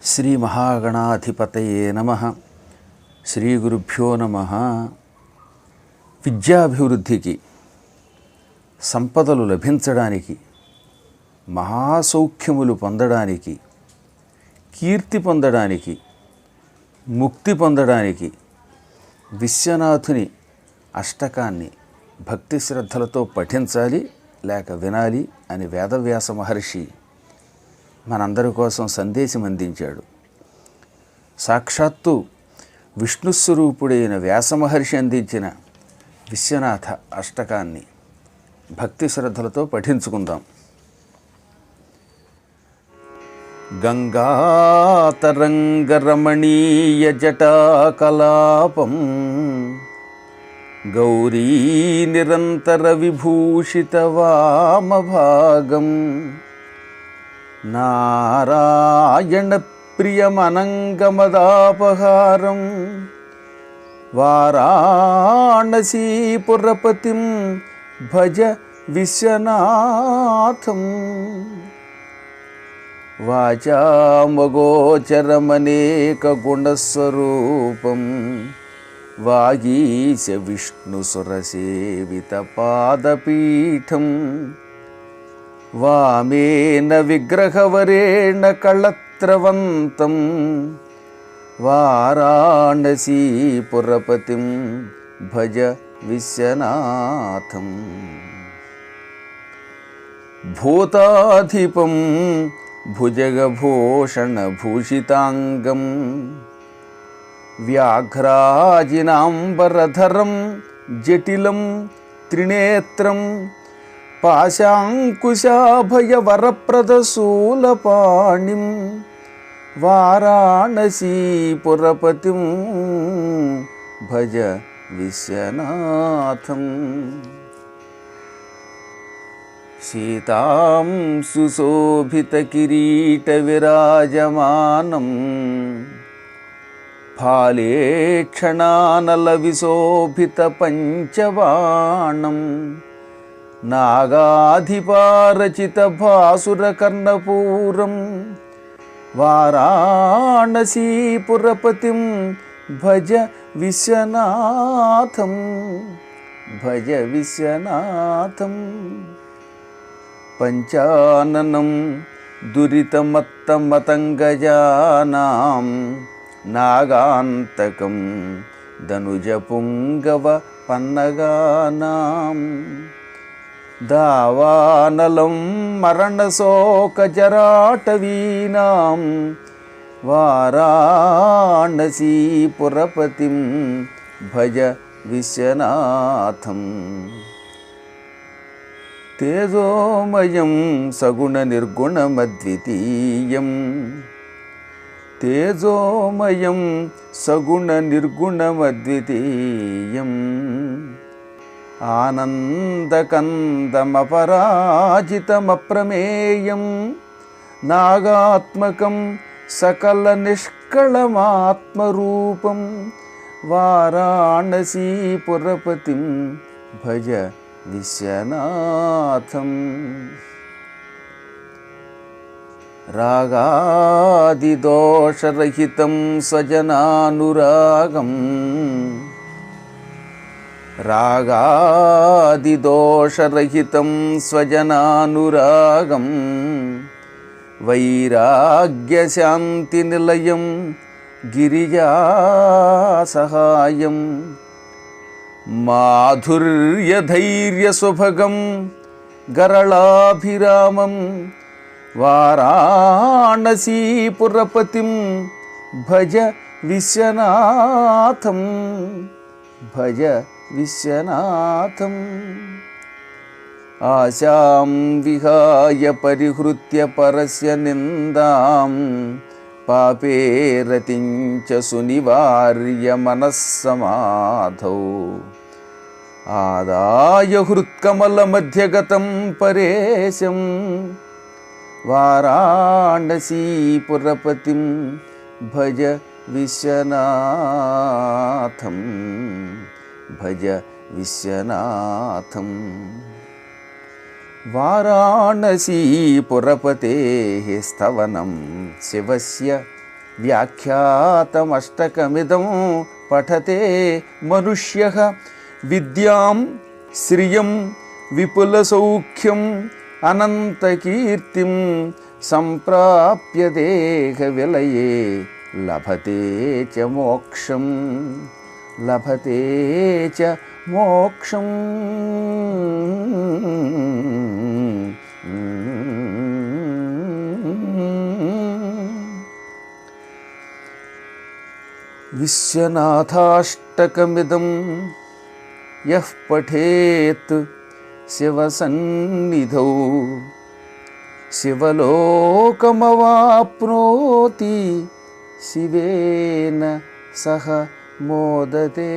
శ్రీ మహాగణాధిపతయే నమః. శ్రీ గురుభ్యో నమః. విద్యాభివృద్ధికి, సంపదలు లభించడానికి, మహాసౌఖ్యములు పొందడానికి, కీర్తి పొందడానికి, ముక్తి పొందడానికి విశ్వనాథుని అష్టకాన్ని భక్తి శ్రద్ధలతో పఠించాలి లేక వినాలి అని వేదవ్యాస మహర్షి మనందరి కోసం సందేశం అందించాడు. సాక్షాత్తు విష్ణుస్వరూపుడైన వ్యాస మహర్షి అందించిన విశ్వనాథ అష్టకాన్ని భక్తి శ్రద్ధలతో పఠించుకుందాం. గంగాతరంగరమణీయ జటాకలాపం గౌరీ నిరంతర విభూషిత వామభాగం నారాయణ ప్రియమనంగమదాపహారం వారాణసీపురపతిం భజ విశ్వనాథం. వాచామగోచరమనేక గుణస్వరూపం వాగీశ విష్ణుసురసేవిత పాదపీఠం వామేన విగ్రహవరేణ కళత్రవంతం వారాణసీపురపతిం భజ విశ్వనాథం. భూతాధిపం భుజగభూషణభూషితాంగం వ్యాఘ్రాజినాంబరధరం జటిలం త్రినేత్రం పాశాంకుశాభయవరప్రదశూలపాణిం వారాణసీపురపతిం భజ విశ్వనాథం. సీతాం సుశోభితకిరీటవిరాజమానం ఫాలేక్షణానలవిశోభితపంచబాణం నాగాధిపారచితభాసురకర్ణపూరం వారాణసీపురపతిం భజ విశ్వనాథం. భజ విశ్వనాథం. పంచాననం దురితమత్తమతంగజానాం నాగాంతకం ధనుజపుంగవ పన్నగానాం దావానలం మరణశోకజరాటవీనాం వారాణసీపురపతిం భజ విశ్వనాథం. తేజోమయం సగుణ నిర్గుణమద్వితీయం తేజోమయం సగుణ నిర్గుణమద్వితీయం ఆనందకందమపరాజితమప్రమేయం నాగాత్మకం సకల నిష్కళమాత్మరూపం వారాణసీపురపతిం భజ విశ్వనాథం. రాగాదిదోషరహితం స్వజనానురాగం రాగాదిదోషరహితం స్వజనానురాగం వైరాగ్యశాంతినిలయం గిరిజాసహాయం మాధుర్యధైర్యసుభగం గరళాభిరామం వారాణసీపురపతిం భజ విశ్వనాథం. భజ విశ్వనాథం. ఆశాం విహాయ పరిహృత్య పరస్య నిందాం పాపే రతిం చ సునివార్య మనస్సమాధౌ ఆదాయ హృత్కమలమధ్యగతం పరేశం వారాణసీపురపతిం భజ విశ్వనాథం. భజ విశ్వనాథం. వారాణసీపురపతే స్తవనం శివస్య వ్యాఖ్యాతమష్టకమిదం పఠతే మనుష్యః విద్యాం శ్రియం విపులసౌఖ్యం అనంతకీర్తిం సంప్రాప్య దేహ విలయే లభతే చ మోక్షం లభతే చ మోక్షం. విశ్వనాథాష్టకమిదం యః పఠేత్ శివసన్నిధౌ శివలోకమవాప్నోతి శివేన సహ మోదతే.